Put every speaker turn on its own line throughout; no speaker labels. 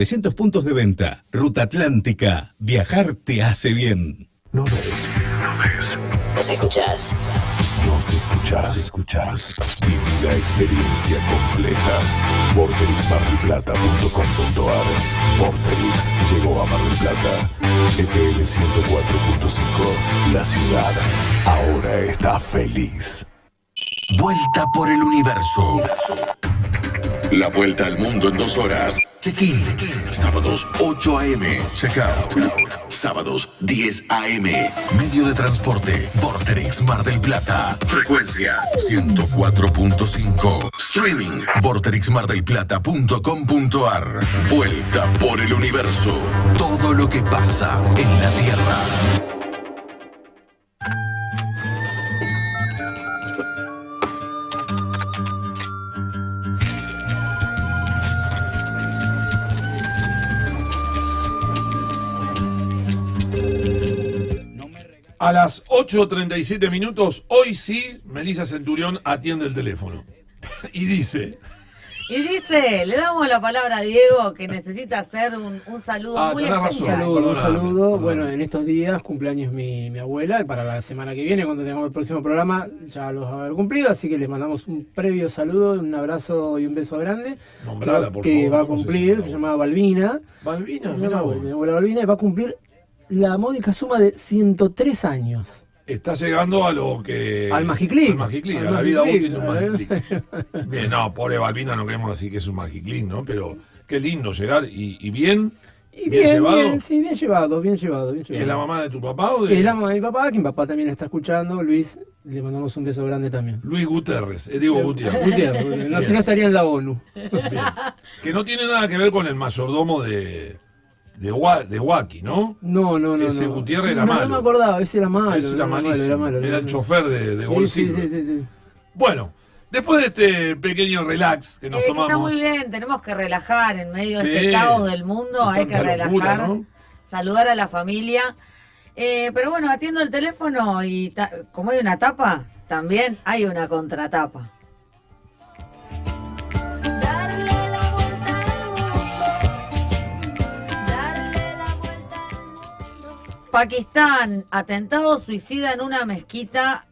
300 puntos de venta. Ruta Atlántica. Viajar te hace bien.
No ves.
Nos escuchás.
Viví la experiencia completa. VortexMardelPlata.com.ar. Vorterix llegó a Mar del Plata. FM 104.5. La ciudad ahora está feliz.
Vuelta por el universo. La vuelta al mundo en 2 horas. Check-in. Sábados 8 a.m. Check-out. Sábados 10 a.m. Medio de transporte. Vorterix Mar del Plata. Frecuencia 104.5. Streaming. VortexMardelPlata.com.ar. Vuelta por el universo. Todo lo que pasa en la Tierra.
A las 8:37 minutos, hoy sí, Melissa Centurión atiende el teléfono. Y dice,
le damos la palabra a Diego, que necesita hacer un saludo muy especial.
Un saludo. Bueno, en estos días cumpleaños mi abuela, y para la semana que viene, cuando tengamos el próximo programa, ya los va a haber cumplido, así que les mandamos un previo saludo, un abrazo y un beso grande.
Nombrala, por
que
favor,
va a cumplir, se llamaba Balbina.
Balbina,
mi abuela Balbina, y va a cumplir la módica suma de 103 años.
Está llegando a lo que...
Al Magiclín.
A la vida útil de un Magiclín. Bien, no, pobre Balbina, no queremos decir que es un Magiclín, ¿no? Pero qué lindo llegar y bien.
Y bien llevado. Bien llevado.
¿Es la mamá de tu papá o de...?
Es la mamá de mi papá, que mi papá también está escuchando. Luis, le mandamos un beso grande también.
Luis Gutiérrez, digo Gutiérrez.
No, si no estaría en la ONU.
Bien. Que no tiene nada que ver con el mayordomo de Wacky, ¿no?
No.
Ese Gutiérrez era malo.
No me acordaba, ese era malo.
Ese era malísimo. Era el chofer de Gold Silver.
Sí.
Bueno, después de este pequeño relax que nos tomamos...
Está muy bien, tenemos que relajar en medio de este caos del mundo, hay que relajar, locura, ¿no? Saludar a la familia. Pero bueno, atiendo el teléfono y como hay una tapa, también hay una contratapa. Pakistán, atentado suicida en una mezquita,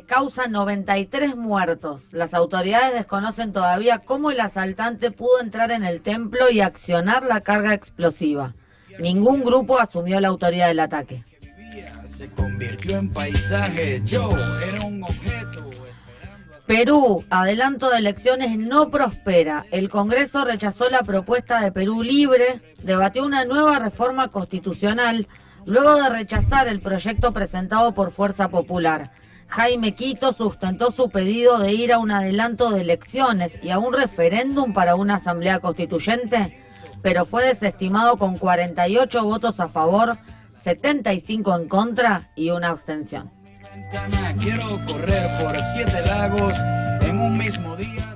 causa 93 muertos. Las autoridades desconocen todavía cómo el asaltante pudo entrar en el templo y accionar la carga explosiva. Ningún grupo asumió la autoridad del ataque.
Se convirtió en paisaje, yo era un objeto.
Perú, adelanto de elecciones no prospera. El Congreso rechazó la propuesta de Perú Libre, debatió una nueva reforma constitucional, luego de rechazar el proyecto presentado por Fuerza Popular. Jaime Quito sustentó su pedido de ir a un adelanto de elecciones y a un referéndum para una asamblea constituyente, pero fue desestimado con 48 votos a favor, 75 en contra y una abstención.
Quiero correr por 7 lagos en un mismo día.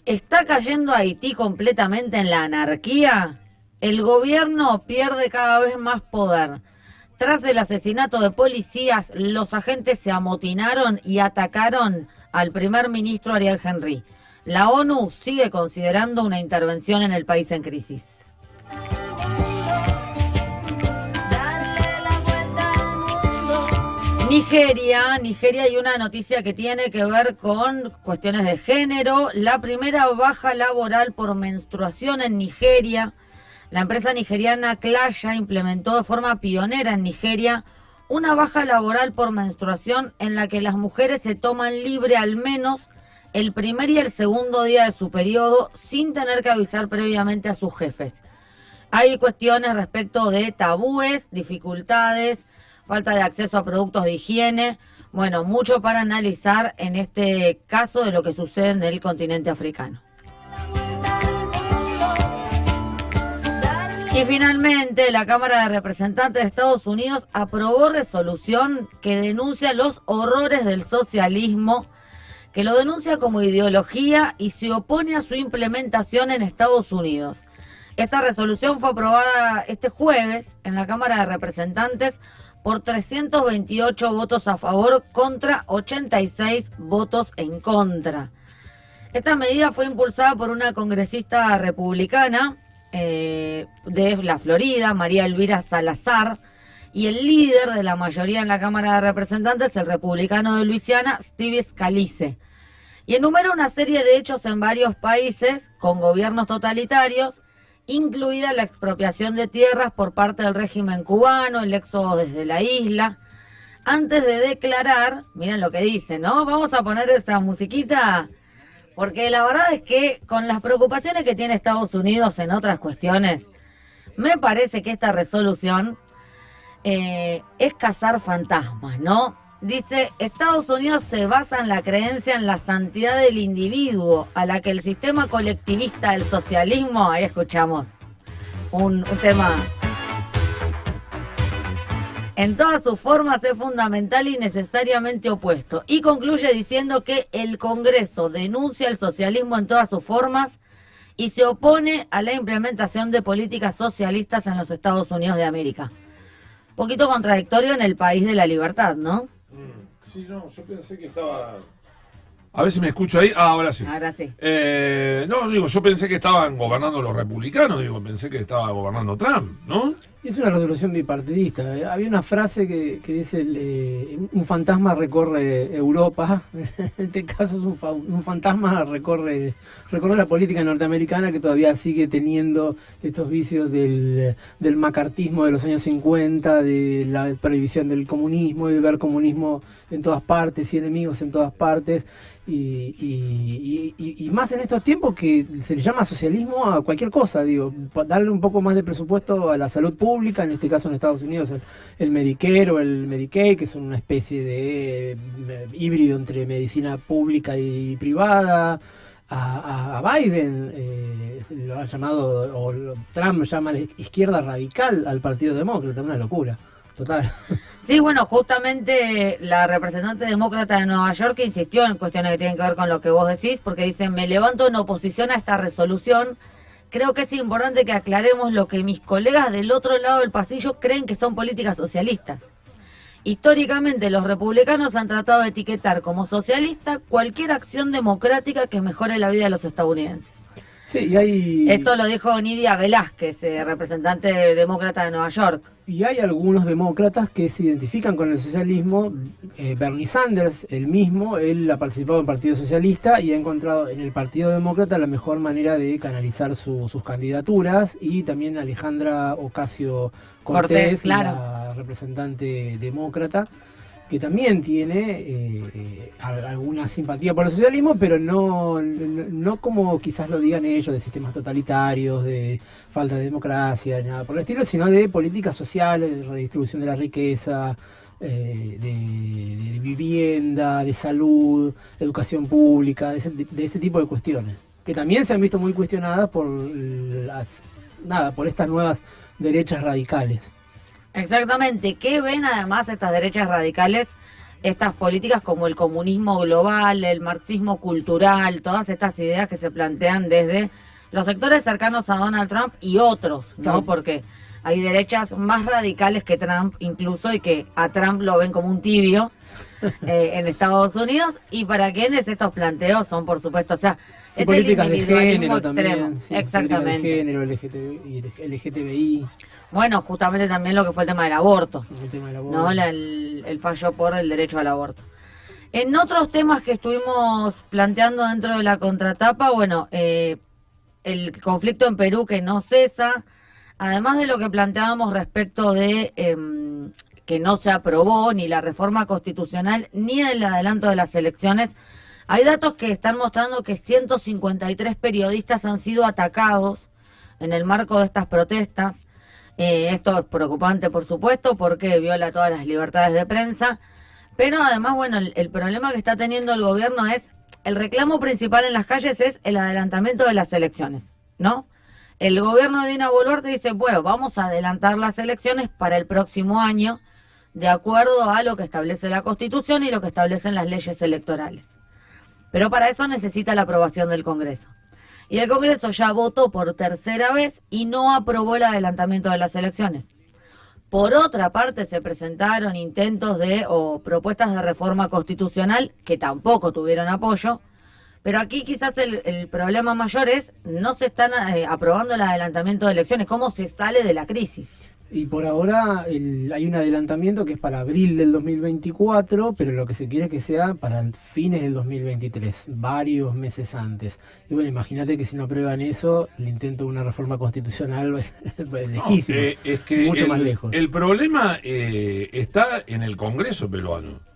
¿Está cayendo Haití completamente en la anarquía? El gobierno pierde cada vez más poder. Tras el asesinato de policías, los agentes se amotinaron y atacaron al primer ministro Ariel Henry. La ONU sigue considerando una intervención en el país en crisis. Nigeria hay una noticia que tiene que ver con cuestiones de género. La primera baja laboral por menstruación en Nigeria. La empresa nigeriana Claya implementó de forma pionera en Nigeria una baja laboral por menstruación en la que las mujeres se toman libre al menos el primer y el segundo día de su periodo sin tener que avisar previamente a sus jefes. Hay cuestiones respecto de tabúes, dificultades, falta de acceso a productos de higiene. Bueno, mucho para analizar en este caso de lo que sucede en el continente africano. Y finalmente, la Cámara de Representantes de Estados Unidos aprobó resolución que denuncia los horrores del socialismo, que lo denuncia como ideología y se opone a su implementación en Estados Unidos. Esta resolución fue aprobada este jueves en la Cámara de Representantes por 328 votos a favor contra 86 votos en contra. Esta medida fue impulsada por una congresista republicana, de la Florida, María Elvira Salazar, y el líder de la mayoría en la Cámara de Representantes, el republicano de Luisiana, Steve Scalise. Y enumera una serie de hechos en varios países con gobiernos totalitarios, incluida la expropiación de tierras por parte del régimen cubano, el éxodo desde la isla, antes de declarar, miren lo que dice, ¿no? Vamos a poner esta musiquita, porque la verdad es que con las preocupaciones que tiene Estados Unidos en otras cuestiones, me parece que esta resolución es cazar fantasmas, ¿no? Dice, Estados Unidos se basa en la creencia en la santidad del individuo, a la que el sistema colectivista del socialismo, ahí escuchamos un tema, en todas sus formas es fundamental y necesariamente opuesto. Y concluye diciendo que el Congreso denuncia el socialismo en todas sus formas y se opone a la implementación de políticas socialistas en los Estados Unidos de América. Poquito contradictorio en el país de la libertad, ¿no?
Sí, no, yo pensé que estaba... A ver si me escucho ahí. Ah, ahora sí.
Ahora sí.
No, digo, yo pensé que estaban gobernando los republicanos, pensé que estaba gobernando Trump, ¿no?
Es una resolución bipartidista. Había una frase que dice, un fantasma recorre Europa. En este caso es un fantasma recorre la política norteamericana, que todavía sigue teniendo estos vicios del macartismo de los años 50, de la prohibición del comunismo, de ver comunismo en todas partes y enemigos en todas partes. Y más en estos tiempos que se le llama socialismo a cualquier cosa, darle un poco más de presupuesto a la salud pública, en este caso en Estados Unidos el Medicare o el Medicaid, que son una especie de híbrido entre medicina pública y privada. A Biden lo ha llamado, o Trump llama la izquierda radical al Partido Demócrata, una locura. Total.
Sí, bueno, justamente la representante demócrata de Nueva York insistió en cuestiones que tienen que ver con lo que vos decís, porque dice, me levanto en oposición a esta resolución. Creo que es importante que aclaremos lo que mis colegas del otro lado del pasillo creen que son políticas socialistas. Históricamente, los republicanos han tratado de etiquetar como socialista cualquier acción democrática que mejore la vida de los estadounidenses.
Sí, y hay...
Esto lo dijo Nidia Velázquez, representante demócrata de Nueva York.
Y hay algunos demócratas que se identifican con el socialismo. Bernie Sanders, él ha participado en el Partido Socialista y ha encontrado en el Partido Demócrata la mejor manera de canalizar sus candidaturas. Y también Alejandra Ocasio-Cortez, claro, la representante demócrata, que también tiene alguna simpatía por el socialismo, pero no como quizás lo digan ellos, de sistemas totalitarios, de falta de democracia, nada por el estilo, sino de políticas sociales, de redistribución de la riqueza, de vivienda, de salud, educación pública, de ese tipo de cuestiones, que también se han visto muy cuestionadas por estas nuevas derechas radicales.
Exactamente, ¿qué ven además estas derechas radicales, estas políticas como el comunismo global, el marxismo cultural, todas estas ideas que se plantean desde los sectores cercanos a Donald Trump y otros, ¿no? Claro. Porque hay derechas más radicales que Trump incluso, y que a Trump lo ven como un tibio en Estados Unidos, y para quienes estos planteos son, por supuesto, o sea,
sí,
es
políticas
el
de
individualismo
género
extremo.
también, sí,
exactamente.
De género, LGTBI.
Bueno, justamente también lo que fue el tema del aborto.
El tema del aborto.
¿No? El fallo por el derecho al aborto. En otros temas que estuvimos planteando dentro de la contratapa, bueno, el conflicto en Perú que no cesa, además de lo que planteábamos respecto de que no se aprobó ni la reforma constitucional ni el adelanto de las elecciones, hay datos que están mostrando que 153 periodistas han sido atacados en el marco de estas protestas. Esto es preocupante, por supuesto, porque viola todas las libertades de prensa, pero además, bueno, el problema que está teniendo el gobierno es, el reclamo principal en las calles es el adelantamiento de las elecciones, ¿no? El gobierno de Dina Boluarte dice, bueno, vamos a adelantar las elecciones para el próximo año, de acuerdo a lo que establece la Constitución y lo que establecen las leyes electorales. Pero para eso necesita la aprobación del Congreso. Y el Congreso ya votó por tercera vez y no aprobó el adelantamiento de las elecciones. Por otra parte, se presentaron intentos o propuestas de reforma constitucional que tampoco tuvieron apoyo, Pero aquí quizás el problema mayor es no se están aprobando el adelantamiento de elecciones. ¿Cómo se sale de la crisis?
Y por ahora hay un adelantamiento que es para abril del 2024, pero lo que se quiere es que sea para fines del 2023, varios meses antes. Y bueno, imagínate que si no aprueban eso, el intento de una reforma constitucional es lejísimo,
es que
mucho más lejos.
El problema está en el Congreso peruano.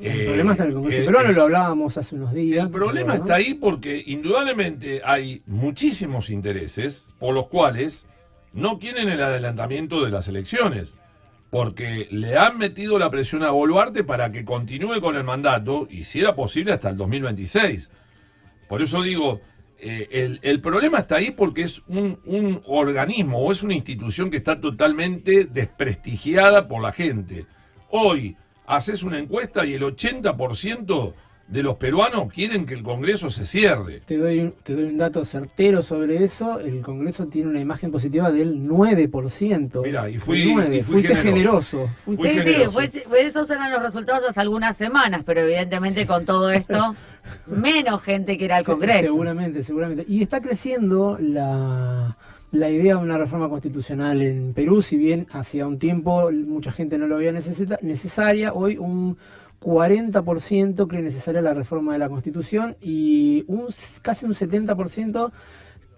El problema está en el Congreso peruano, lo hablábamos hace unos días.
El problema está ahí porque indudablemente hay muchísimos intereses por los cuales no quieren el adelantamiento de las elecciones, porque le han metido la presión a Boluarte para que continúe con el mandato, y si era posible hasta el 2026. Por eso digo, el problema está ahí porque es un organismo o es una institución que está totalmente desprestigiada por la gente. Hoy haces una encuesta y el 80% de los peruanos quieren que el Congreso se cierre.
Te doy un dato certero sobre eso. El Congreso tiene una imagen positiva del 9%.
Mirá,
fuiste generoso.
Esos eran los resultados hace algunas semanas, pero evidentemente con todo esto, menos gente quiere al Congreso.
Seguramente. Y está creciendo la idea de una reforma constitucional en Perú, si bien hacía un tiempo mucha gente no lo veía necesaria, hoy un 40% cree necesaria la reforma de la Constitución y casi un 70%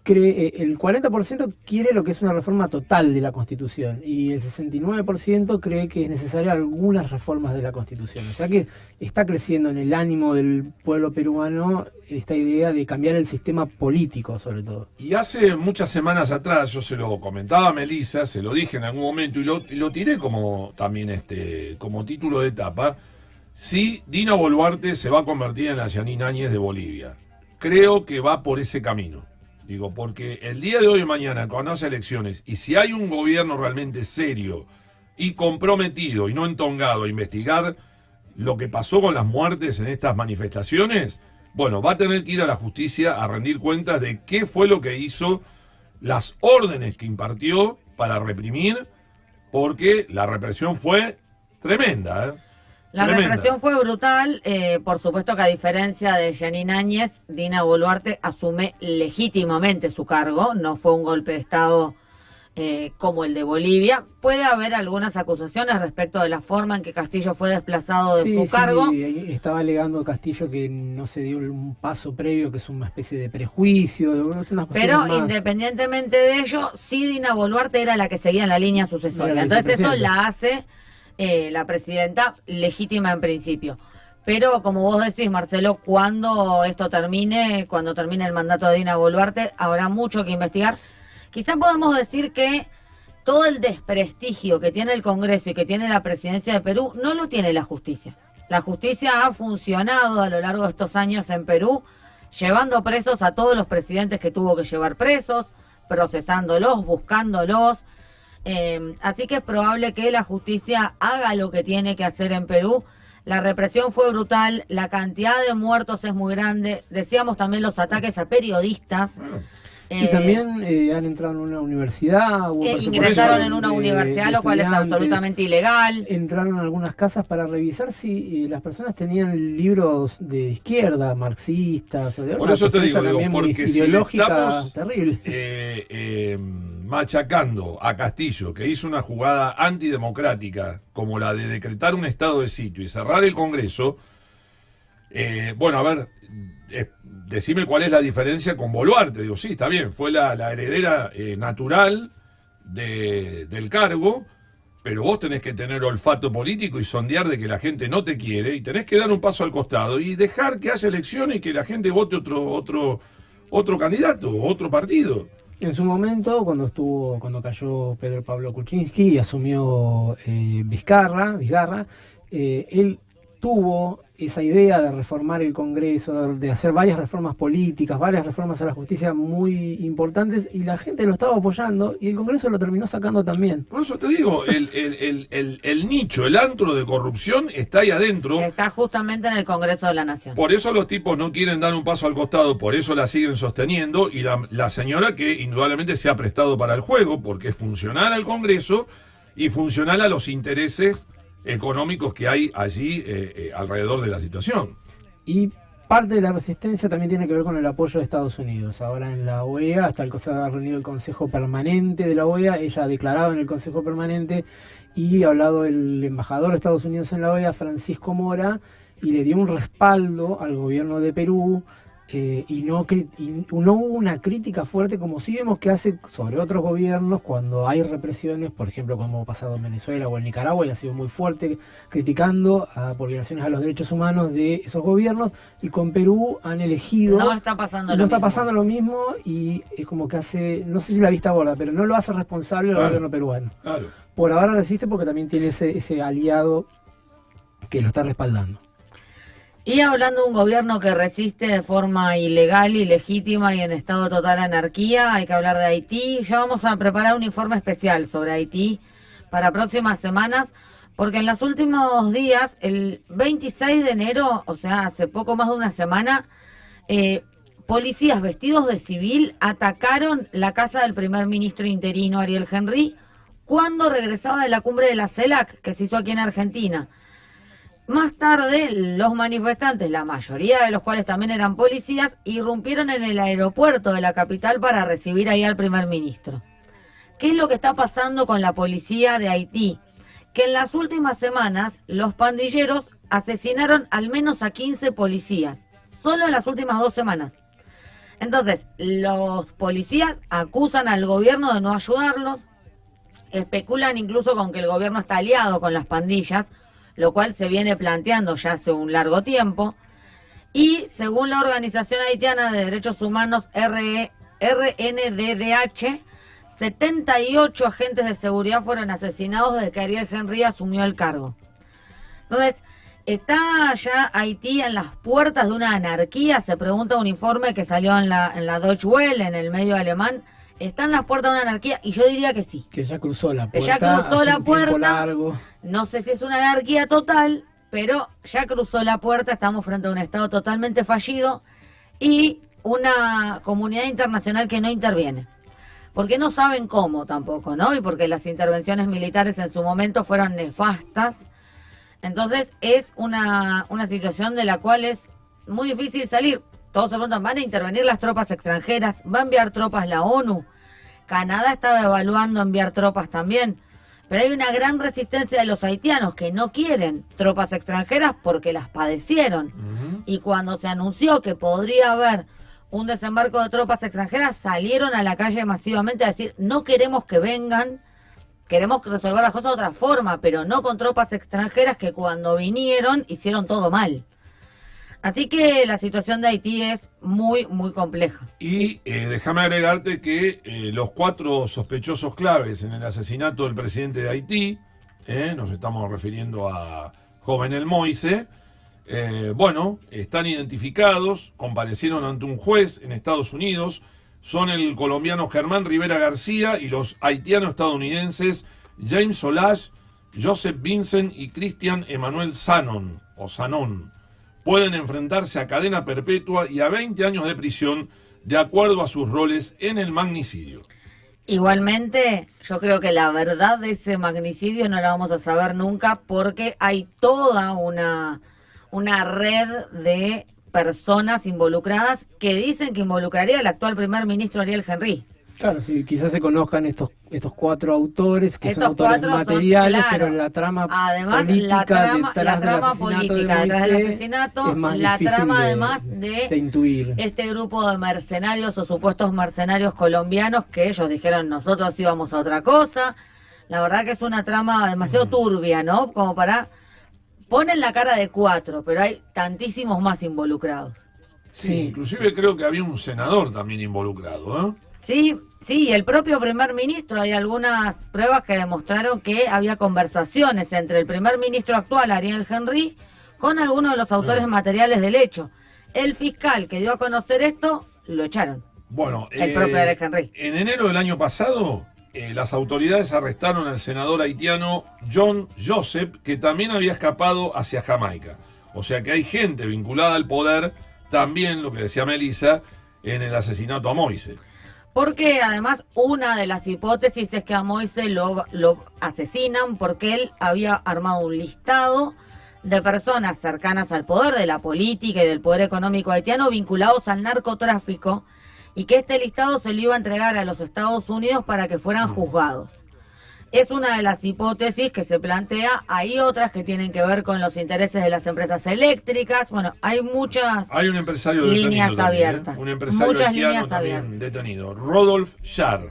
cree, el 40% quiere lo que es una reforma total de la Constitución y el 69% cree que es necesaria algunas reformas de la Constitución. O sea que está creciendo en el ánimo del pueblo peruano esta idea de cambiar el sistema político, sobre todo.
Y hace muchas semanas atrás yo se lo comentaba a Melissa, se lo dije en algún momento y lo tiré como también como título de etapa. Sí, Dina Boluarte se va a convertir en la Yanine Áñez de Bolivia. Creo que va por ese camino. Digo, porque el día de hoy y mañana, cuando hace elecciones, y si hay un gobierno realmente serio y comprometido y no entongado a investigar lo que pasó con las muertes en estas manifestaciones, bueno, va a tener que ir a la justicia a rendir cuentas de qué fue lo que hizo, las órdenes que impartió para reprimir, porque la represión fue tremenda, ¿eh?
La represión fue brutal, por supuesto que a diferencia de Yanine Áñez, Dina Boluarte asume legítimamente su cargo, no fue un golpe de Estado como el de Bolivia. Puede haber algunas acusaciones respecto de la forma en que Castillo fue desplazado de su cargo.
Sí, estaba alegando Castillo que no se dio un paso previo, que es una especie de prejuicio.
Pero independientemente de ello, sí Dina Boluarte era la que seguía en la línea sucesoria. Entonces eso la hace la presidenta legítima en principio. Pero como vos decís, Marcelo, cuando esto termine, cuando termine el mandato de Dina Boluarte, habrá mucho que investigar. Quizás podemos decir que todo el desprestigio que tiene el Congreso y que tiene la presidencia de Perú no lo tiene la justicia. La justicia ha funcionado a lo largo de estos años en Perú, llevando presos a todos los presidentes que tuvo que llevar presos, procesándolos, buscándolos. Así que es probable que la justicia haga lo que tiene que hacer en Perú. La represión fue brutal, la cantidad de muertos es muy grande. Decíamos también los ataques a periodistas.
Y también han entrado en una universidad.
Ingresaron en una universidad, lo cual es absolutamente ilegal.
Entraron a algunas casas para revisar si las personas tenían libros de izquierda, marxistas.
Por eso te digo, porque si le estamos
terrible.
Machacando a Castillo, que hizo una jugada antidemocrática como la de decretar un estado de sitio y cerrar el Congreso, bueno, a ver, decime cuál es la diferencia con Boluarte. Digo, sí, está bien, fue la heredera natural del cargo, pero vos tenés que tener olfato político y sondear de que la gente no te quiere y tenés que dar un paso al costado y dejar que haya elecciones y que la gente vote otro candidato, otro partido.
En su momento, cuando cayó Pedro Pablo Kuczynski y asumió Vizcarra, él tuvo esa idea de reformar el Congreso, de hacer varias reformas políticas, varias reformas a la justicia muy importantes, y la gente lo estaba apoyando y el Congreso lo terminó sacando también.
Por eso te digo, el nicho, el antro de corrupción está ahí adentro.
Está justamente en el Congreso de la Nación.
Por eso los tipos no quieren dar un paso al costado, por eso la siguen sosteniendo, y la señora que indudablemente se ha prestado para el juego, porque es funcional al Congreso y funcional a los intereses económicos que hay allí alrededor de la situación.
Y parte de la resistencia también tiene que ver con el apoyo de Estados Unidos. Ahora en la OEA, se ha reunido el Consejo Permanente de la OEA, ella ha declarado en el Consejo Permanente y ha hablado el embajador de Estados Unidos en la OEA, Francisco Mora, y le dio un respaldo al gobierno de Perú. Y no hubo una crítica fuerte como sí vemos que hace sobre otros gobiernos cuando hay represiones, por ejemplo como ha pasado en Venezuela o en Nicaragua, y ha sido muy fuerte criticando por violaciones a los derechos humanos de esos gobiernos, y con Perú han elegido
No está pasando
lo mismo y es como que hace, no sé si la vista gorda, pero no lo hace responsable al gobierno peruano.
Claro.
Por ahora resiste porque también tiene ese aliado que lo está respaldando.
Y hablando de un gobierno que resiste de forma ilegal, ilegítima y en estado de total anarquía, hay que hablar de Haití. Ya vamos a preparar un informe especial sobre Haití para próximas semanas, porque en los últimos días, el 26 de enero, o sea, hace poco más de una semana, policías vestidos de civil atacaron la casa del primer ministro interino Ariel Henry cuando regresaba de la cumbre de la CELAC, que se hizo aquí en Argentina. Más tarde, los manifestantes, la mayoría de los cuales también eran policías, irrumpieron en el aeropuerto de la capital para recibir ahí al primer ministro. ¿Qué es lo que está pasando con la policía de Haití? Que en las últimas semanas, los pandilleros asesinaron al menos a 15 policías, solo en las últimas 2 semanas. Entonces, los policías acusan al gobierno de no ayudarlos, especulan incluso con que el gobierno está aliado con las pandillas, lo cual se viene planteando ya hace un largo tiempo. Y según la Organización Haitiana de Derechos Humanos RNDDH, 78 agentes de seguridad fueron asesinados desde que Ariel Henry asumió el cargo. Entonces, ¿está ya Haití en las puertas de una anarquía? Se pregunta un informe que salió en la Deutsche Welle, en el medio alemán. ¿Está en las puertas de una anarquía? Y yo diría que sí.
Que ya cruzó la puerta.
Que ya cruzó la puerta.
Largo.
No sé si es una anarquía total, pero ya cruzó la puerta. Estamos frente a un Estado totalmente fallido y una comunidad internacional que no interviene. Porque no saben cómo tampoco, ¿no? Y porque las intervenciones militares en su momento fueron nefastas. Entonces es una situación de la cual es muy difícil salir. Todos se preguntan, ¿van a intervenir las tropas extranjeras? ¿Va a enviar tropas la ONU? Canadá estaba evaluando enviar tropas también. Pero hay una gran resistencia de los haitianos que no quieren tropas extranjeras porque las padecieron. Y cuando se anunció que podría haber un desembarco de tropas extranjeras, salieron a la calle masivamente a decir, no queremos que vengan, queremos resolver las cosas de otra forma, pero no con tropas extranjeras que cuando vinieron hicieron todo mal. Así que la situación de Haití es muy, muy compleja.
Y déjame agregarte que los 4 sospechosos claves en el asesinato del presidente de Haití, nos estamos refiriendo a Jovenel Moïse, están identificados, comparecieron ante un juez en Estados Unidos, son el colombiano Germán Rivera García y los haitiano-estadounidenses James Solage, Joseph Vincent y Christian Emmanuel Sanon, o Sanon. Pueden enfrentarse a cadena perpetua y a 20 años de prisión de acuerdo a sus roles en el magnicidio.
Igualmente, yo creo que la verdad de ese magnicidio no la vamos a saber nunca porque hay toda una red de personas involucradas que dicen que involucraría al actual primer ministro Ariel Henry.
Claro, sí, quizás se conozcan estos 4 autores que son autores materiales, pero la trama política detrás del asesinato,
la trama además de
intuir.
Este grupo de mercenarios o supuestos mercenarios colombianos que ellos dijeron nosotros íbamos a otra cosa. La verdad que es una trama demasiado turbia, ¿no? Como para... Ponen la cara de 4, pero hay tantísimos más involucrados.
Sí, inclusive creo que había un senador también involucrado, ¿eh?
Sí, y el propio primer ministro, hay algunas pruebas que demostraron que había conversaciones entre el primer ministro actual, Ariel Henry, con algunos de los autores materiales del hecho. El fiscal que dio a conocer esto, lo echaron.
Bueno,
el propio Ariel Henry.
En enero del año pasado, las autoridades arrestaron al senador haitiano John Joseph, que también había escapado hacia Jamaica. O sea que hay gente vinculada al poder, también, lo que decía Melissa, en el asesinato a Moïse.
Porque además una de las hipótesis es que a Moïse lo asesinan porque él había armado un listado de personas cercanas al poder, de la política y del poder económico haitiano vinculados al narcotráfico, y que este listado se le iba a entregar a los Estados Unidos para que fueran juzgados. Es una de las hipótesis que se plantea. Hay otras que tienen que ver con los intereses de las empresas eléctricas. Bueno, hay muchas
un empresario
líneas
detenido
abiertas.
También, un empresario
Muchas
haitiano
líneas
también
abiertas.
detenido. Rodolphe Char,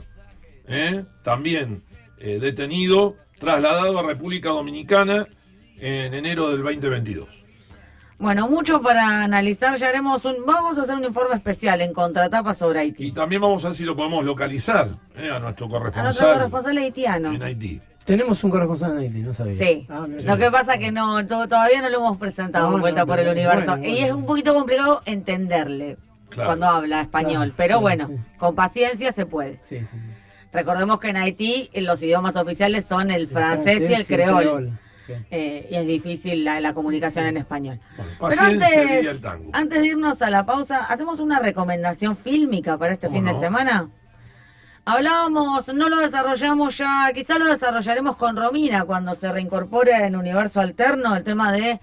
también detenido, trasladado a República Dominicana en enero del 2022.
Bueno, mucho para analizar. Ya vamos a hacer un informe especial en Contratapa sobre Haití.
Y también vamos a ver si lo podemos localizar a nuestro
A
corresponsal,
nuestro corresponsal haitiano.
en Haití.
Tenemos un corresponsal en Haití, no sabía.
Sí.
Mira.
Lo que pasa es que todavía no lo hemos presentado en Vuelta por el Universo.
Bueno.
Y es un poquito complicado entenderle cuando habla español.
Claro,
pero
claro,
bueno,
sí.
con paciencia se puede.
Sí.
Recordemos que en Haití los idiomas oficiales son el francés y el creol.
Sí.
Y es difícil la comunicación en español.
Bueno,
Pero
paciencia diría el tango.
antes de irnos a la pausa, ¿hacemos una recomendación fílmica para este fin de semana? Hablábamos, no lo desarrollamos ya, quizá lo desarrollaremos con Romina cuando se reincorpore en Universo Alterno, el tema de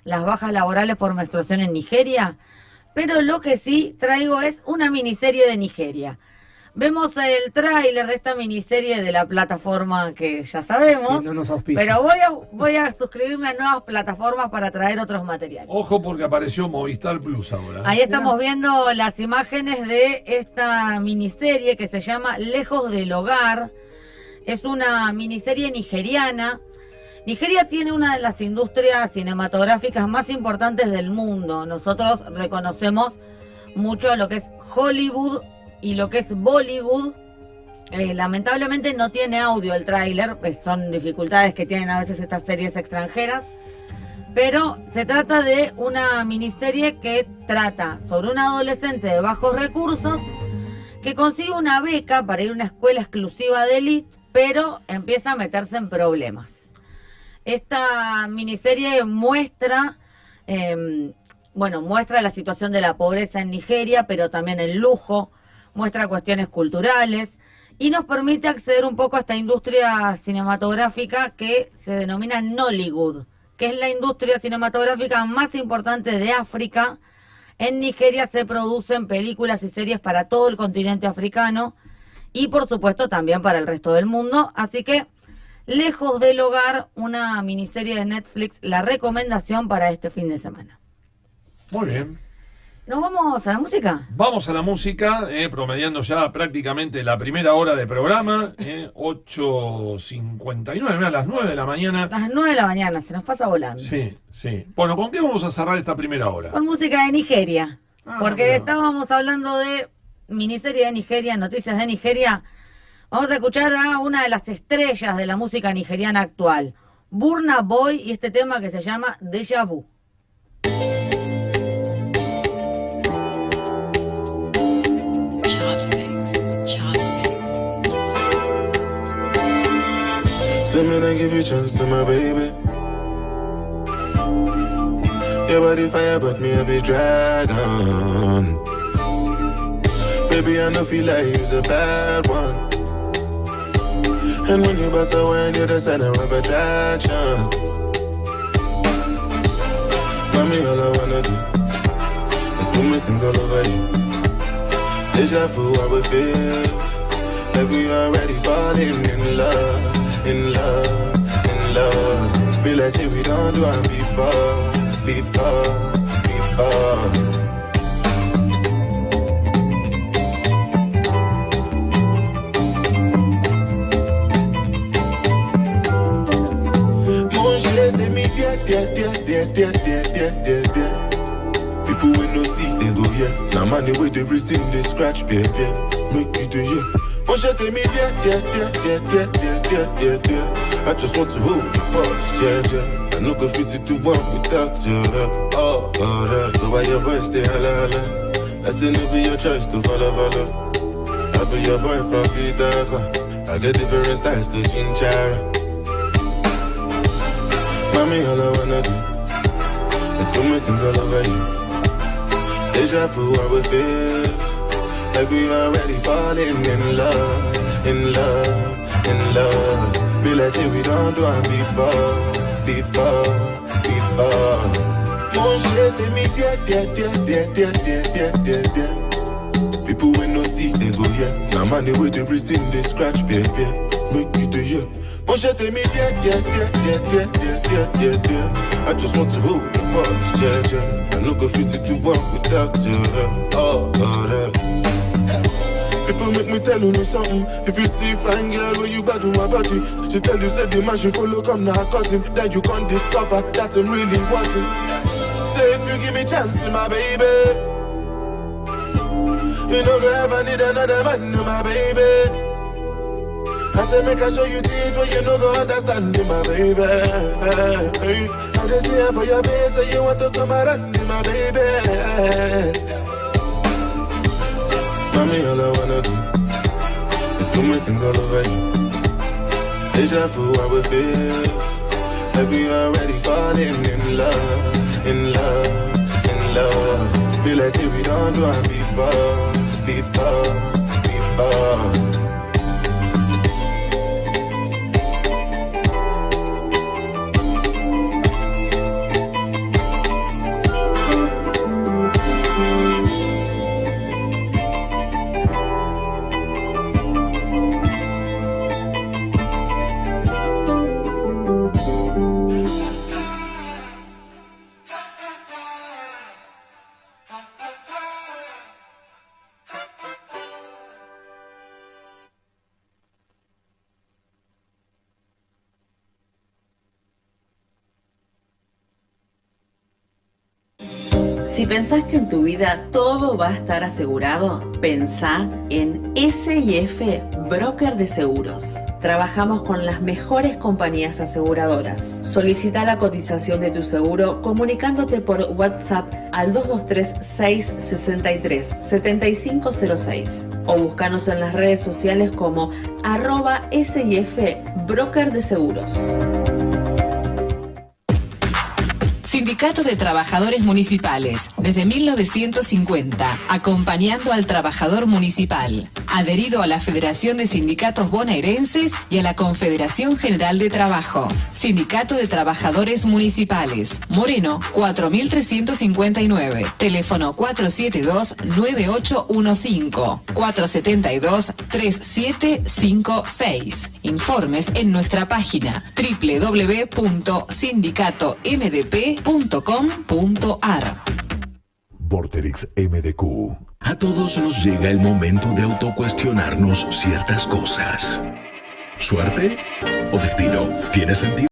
las bajas laborales por menstruación en Nigeria. Pero lo que sí traigo es una miniserie de Nigeria. Vemos el tráiler de esta miniserie de la plataforma que ya sabemos,
Que no nos auspicia.
pero voy a suscribirme a nuevas plataformas para traer otros materiales.
Ojo porque apareció Movistar Plus ahora.
Ahí estamos viendo las imágenes de esta miniserie que se llama Lejos del Hogar. Es una miniserie nigeriana. Nigeria tiene una de las industrias cinematográficas más importantes del mundo. Nosotros reconocemos mucho lo que es Hollywood y lo que es Bollywood. Lamentablemente no tiene audio el tráiler, son dificultades que tienen a veces estas series extranjeras, pero se trata de una miniserie que trata sobre un adolescente de bajos recursos que consigue una beca para ir a una escuela exclusiva de élite, pero empieza a meterse en problemas. Esta miniserie muestra la situación de la pobreza en Nigeria, pero también el lujo, muestra cuestiones culturales y nos permite acceder un poco a esta industria cinematográfica que se denomina Nollywood, que es la industria cinematográfica más importante de África. En Nigeria se producen películas y series para todo el continente africano y por supuesto también para el resto del mundo. Así que Lejos del Hogar, una miniserie de Netflix, la recomendación para este fin de semana.
Muy bien.
¿Nos vamos a la música?
Vamos a la música, promediando ya prácticamente la primera hora de programa, 8:59, a las 9 de la mañana.
Las 9 de la mañana, se nos pasa volando.
Sí. Bueno, ¿con qué vamos a cerrar esta primera hora?
Con música de Nigeria. Porque
mira.
estábamos hablando de miniserie de Nigeria, noticias de Nigeria. Vamos a escuchar a una de las estrellas de la música nigeriana actual, Burna Boy, y este tema que se llama Deja Vu.
Send me and give you chance to my baby. Your body fire, but me a be dragon. Baby, I know feel like you's a bad one. And when you bust a wine, you're the center of attraction. Mommy, all I wanna do is do my things all over you. Deja vu, how it feels like we already falling in love. In love, in love. Be like say we don't do it before. Mon chéri, t'es mi dear. People will no see, they go here. Now money with everything they scratch, yeah. Make it to you. Mon chéri, t'es mi dear. I just want to hold the force, yeah. I no go fit it to one without you. Oh, so why your voice stay holla? I say no be your choice to follow. I'll be your boy from Pitagua. I get different styles to Chinchara. Mommy, all I wanna do is do my things all over you. Deja vu, how it feels like we already falling in love. Be like say we don't do it before. far. Mon shit, they me dear. People when no see, they go here. Now money with everything they scratch, baby. Make it to you. Mon shit, they me dear. I just want to hold the punch, yeah. I no go fit to walk without you, oh, people make me tell you something. If you see fine girl where you got to my body, she tell you say the man she follow come now cousin. Then you can't discover that I'm really wasn't. Say if you give me chance, my baby, you know go ever need another man, my baby. I say make I show you things where you know go understand, my baby. I just see her for your face, say you want to come around, my baby. Mommy, all I wanna do is put my things all over you. Deja vu, I will face like we already falling in love. Be like if we don't do it before.
Si pensás que en tu vida todo va a estar asegurado, pensá en S&F Broker de Seguros. Trabajamos con las mejores compañías aseguradoras. Solicita la cotización de tu seguro comunicándote por WhatsApp al 223-663-7506 o búscanos en las redes sociales como @S&F Broker de Seguros.
Sindicato de Trabajadores Municipales, desde 1950, acompañando al trabajador municipal, adherido a la Federación de Sindicatos Bonaerenses y a la Confederación General de Trabajo. Sindicato de Trabajadores Municipales, Moreno 4359, teléfono 472-9815, 472-3756. Informes en nuestra página www.sindicatomdp.com.ar.
Vorterix MDQ.
A todos nos llega el momento de autocuestionarnos ciertas cosas. ¿Suerte o destino? ¿Tiene sentido?